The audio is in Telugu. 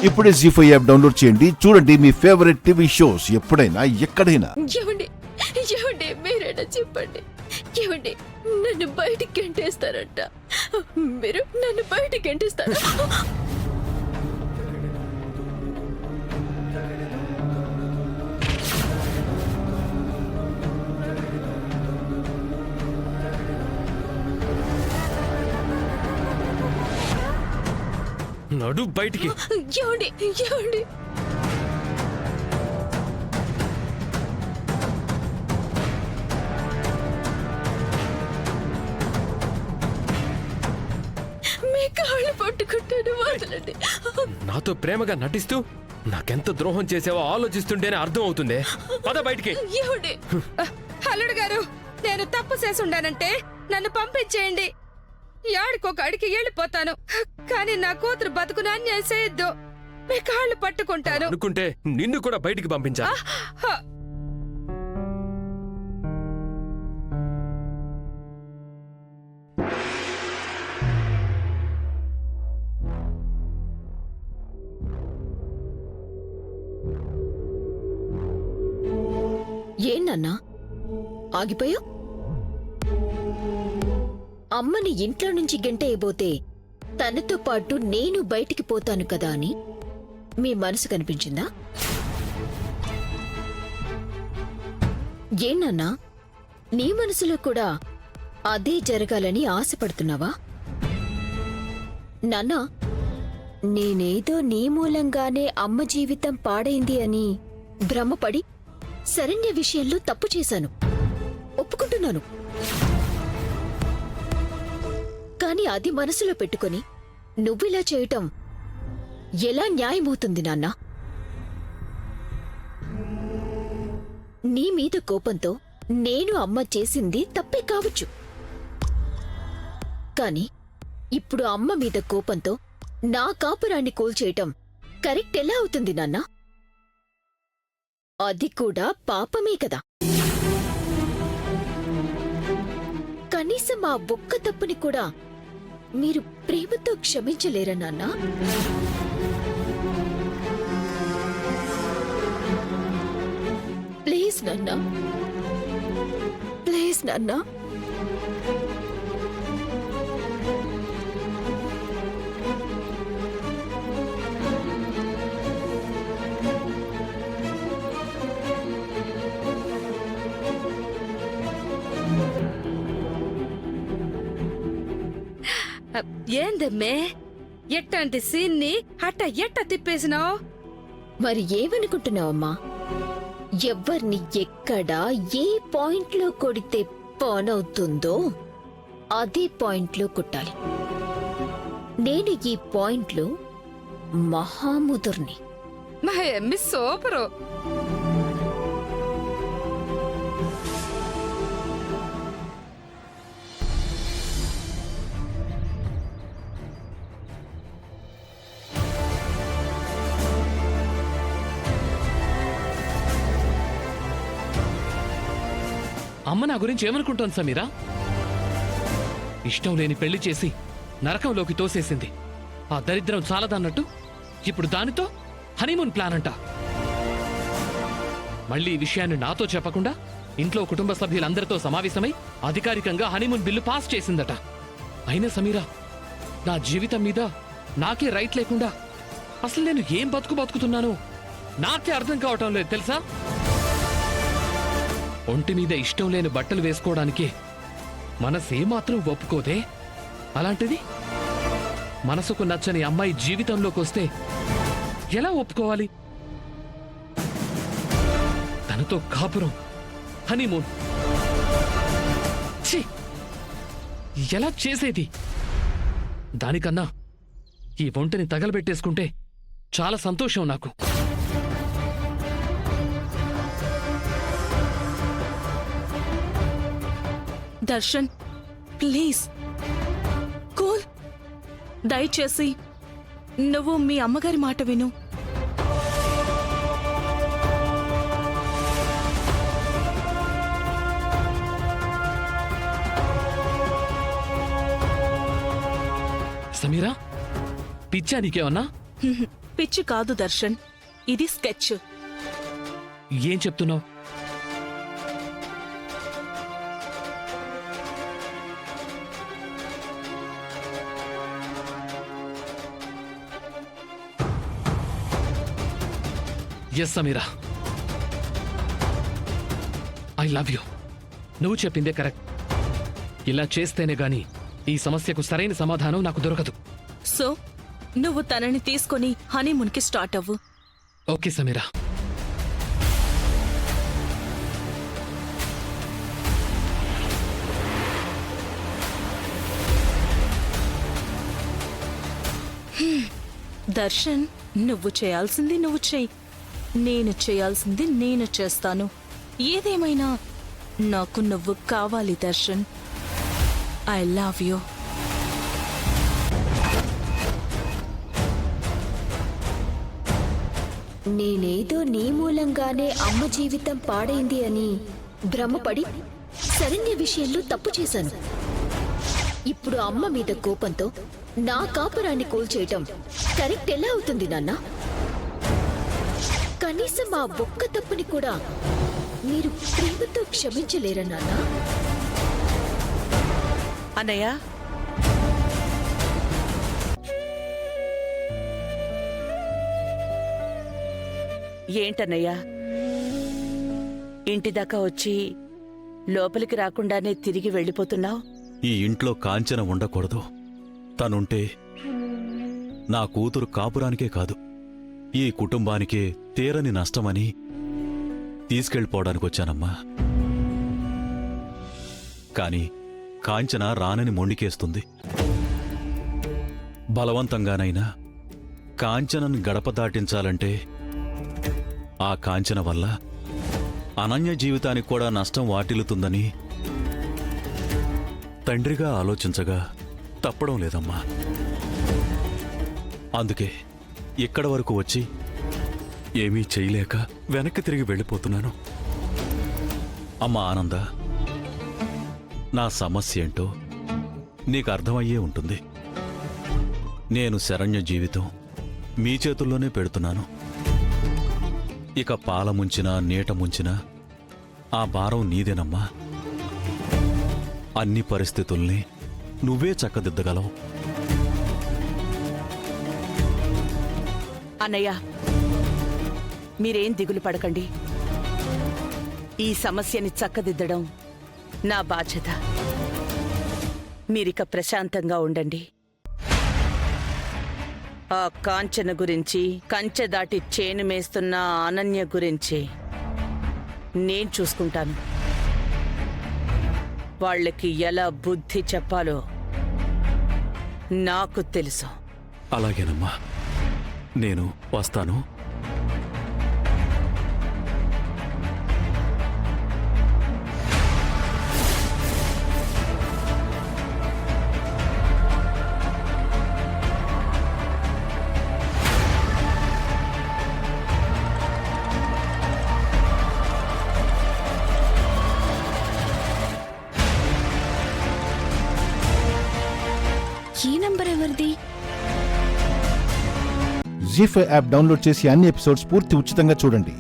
ఇప్పుడే జీ5 యాప్ డౌన్లోడ్ చేయండి. చూడండి మీ ఫేవరెట్ టీవీ షోస్ ఎప్పుడైనా ఎక్కడైనా. ఏమండి ఏమండి మీరైనా చెప్పండి. ఏమండి నన్ను బయటికి గెంటేస్తారంట. మీరు నన్ను బయటికి గెంటేస్తారా? నడు బయటికి. ఏమండి ఏమండి మీ కాళ్ళు పట్టుకుంటాను, వదలండి. నాతో ప్రేమగా నటిస్తూ నాకెంత ద్రోహం చేసావో ఆలోచిస్తుంటేనే అర్థం అవుతుంది. పద బయటికి. ఏమండి అల్లుడు గారు, నేను తప్పు చేసి ఉండానంటే నన్ను పంపించేయండి. యాడికొక అడికి వెళ్ళిపోతాను, కానీ నా కూతురు బతుకును అన్యాయం చేయొద్దు. మీ కాళ్ళు పట్టుకుంటాను. అనుకుంటే నిన్ను కూడా బయటికి పంపించా. హ, ఏంటన్నా ఆగిపోయా? అమ్మని ఇంట్లో నుంచి గెంటేయబోతే తనతో పాటు నేను బయటికి పోతాను కదా అని మీ మనసు కనిపించిందా? ఏంటన్నా నీ మనసులో కూడా అదే జరగాలని ఆశపడుతున్నావా? నాన్నా, నేనేదో నీ మూలంగానే అమ్మ జీవితం పాడైంది అని భ్రమపడి శరణ్య విషయంలో తప్పు చేశాను, ఒప్పుకుంటున్నాను. కాని అది మనసులో పెట్టుకుని నువ్విలా చేయటం ఎలా న్యాయమవుతుంది నాన్నా? నీ మీద కోపంతో నేను అమ్మ చేసింది తప్పే కావచ్చు, కాని ఇప్పుడు అమ్మ మీద కోపంతో నా కాపురాన్ని కూల్చేయటం కరెక్ట్ ఎలా అవుతుంది నాన్నా? అది కూడా పాపమే కదా. కనీసం ఆ ఒక్క తప్పుని కూడా మీరు ప్రేమతో క్షమించలేరా నాన్నా? ప్లీజ్ నాన్నా, ప్లీజ్ నాన్నా. ఏందమ్మే ఎట్టంటి సీన్ని అట్ట ఎట్ట తిప్పేసినావు? మరి ఏమనుకుంటున్నావమ్మా? ఎవ్వర్ని ఎక్కడ ఏ పాయింట్లో కొడితే పాన్ అవుతుందో అదే పాయింట్లో కొట్టాలి. నేను ఈ పాయింట్లో మహాముదుర్ని. మా ఎమ్మి సూపరు. అమ్మ నా గురించి ఏమనుకుంటోంది సమీరా? ఇష్టం లేని పెళ్లి చేసి నరకంలోకి తోసేసింది. ఆ దరిద్రం చాలదన్నట్టు ఇప్పుడు దానితో హనీమూన్ ప్లాన్ అంట. మళ్ళీ ఈ విషయాన్ని నాతో చెప్పకుండా ఇంట్లో కుటుంబ సభ్యులందరితో సమావేశమై అధికారికంగా హనీమూన్ బిల్లు పాస్ చేసిందట. అయినా సమీరా, నా జీవితం మీద నాకే రైట్ లేకుండా అసలు నేను ఏం బతుకుతున్నానో నాకే అర్థం కావటం లేదు తెలుసా? ఒంటి మీద ఇష్టం లేని బట్టలు వేసుకోవడానికే మనసేమాత్రం ఒప్పుకోదే. అలాంటిది మనసుకు నచ్చని అమ్మాయి జీవితంలోకి వస్తే ఎలా ఒప్పుకోవాలి? తనతో కాపురం, హనీమూన్, ఛీ! ఎలా చేసేది? దానికన్నా ఈ ఒంటిని తగలబెట్టేసుకుంటే చాలా సంతోషం నాకు. Darshan, please cool. దయచేసి నువ్వు మీ అమ్మగారి మాట విను. సమీరా, పిచ్చా నీకేమన్నా? పిచ్చి కాదు దర్శన్, ఇది స్కెచ్. ఏం చెప్తున్నావు? Yes Sameera, I love you. నువ్వు చెప్పిందే కరెక్ట్. ఇలా చేస్తేనే గాని ఈ సమస్యకు సరైన సమాధానం నాకు దొరకదు. సో నువ్వు తనని తీసుకొని హనీమూన్కి స్టార్ట్ అవ్వు. ఓకే సమీరా. దర్శన్, నువ్వు చేయాల్సింది నువ్వు చెయ్యి, నేను చేయాల్సింది నేను చేస్తాను. ఏదేమైనా నాకు నువ్వు కావాలి దర్శన్. I love you. నేనేదో నీ మూలంగానే అమ్మ జీవితం పాడైంది అని భ్రమపడి శరణ్య విషయంలో తప్పు చేశాను. ఇప్పుడు అమ్మ మీద కోపంతో నా కాపురాన్ని కూల్చేయటం కరెక్ట్ ఎలా అవుతుంది నాన్న? కనీసం ఆ ఒక్క తప్పుని కూడా మీరు ప్రేమతో క్షమించలేరా నాన్న? అన్నయ్య, ఏంటన్నయ్యా ఇంటి దాకా వచ్చి లోపలికి రాకుండానే తిరిగి వెళ్ళిపోతున్నావు? ఈ ఇంట్లో కాంచన ఉండకూడదు. తనుంటే నా కూతురు కాపురానికే కాదు, ఈ కుటుంబానికే తీరని నష్టమని తీసుకెళ్ళిపోవడానికొచ్చానమ్మా. కాని కాంచన రానని మొండికేస్తుంది. బలవంతంగానైనా కాంచనను గడప దాటించాలంటే ఆ కాంచన వల్ల అనన్య జీవితానికి కూడా నష్టం వాటిల్లుతుందని తండ్రిగా ఆలోచించగా తప్పడం లేదమ్మా. అందుకే ఇక్కడి వరకు వచ్చి ఏమీ చేయలేక వెనక్కి తిరిగి వెళ్ళిపోతున్నాను. అమ్మా ఆనంద, నా సమస్య ఏంటో నీకు అర్థమయ్యే ఉంటుంది. నేను శరణ్య జీవితం మీ చేతుల్లోనే పెడుతున్నాను. ఇక పాల ముంచినా నీట ముంచినా ఆ భారం నీదేనమ్మా. అన్ని పరిస్థితుల్ని నువ్వే చక్కదిద్దగలవు. అన్నయ్య, మీరేం దిగులు పడకండి. ఈ సమస్యని చక్కదిద్దడం నా బాధ్యత. మీరిక ప్రశాంతంగా ఉండండి. ఆ కాంచన గురించి, కంచె దాటి చేను మేస్తున్న అనన్య గురించి నేను చూసుకుంటాను. వాళ్ళకి ఎలా బుద్ధి చెప్పాలో నాకు తెలుసు. అలాగేనమ్మా, నేను వస్తాను. ఈ నంబర్ ఎవరిది? జీ5 యాప్ డౌన్లోడ్ చేసి అన్ని ఎపిసోడ్స్ పూర్తి ఉచితంగా చూడండి.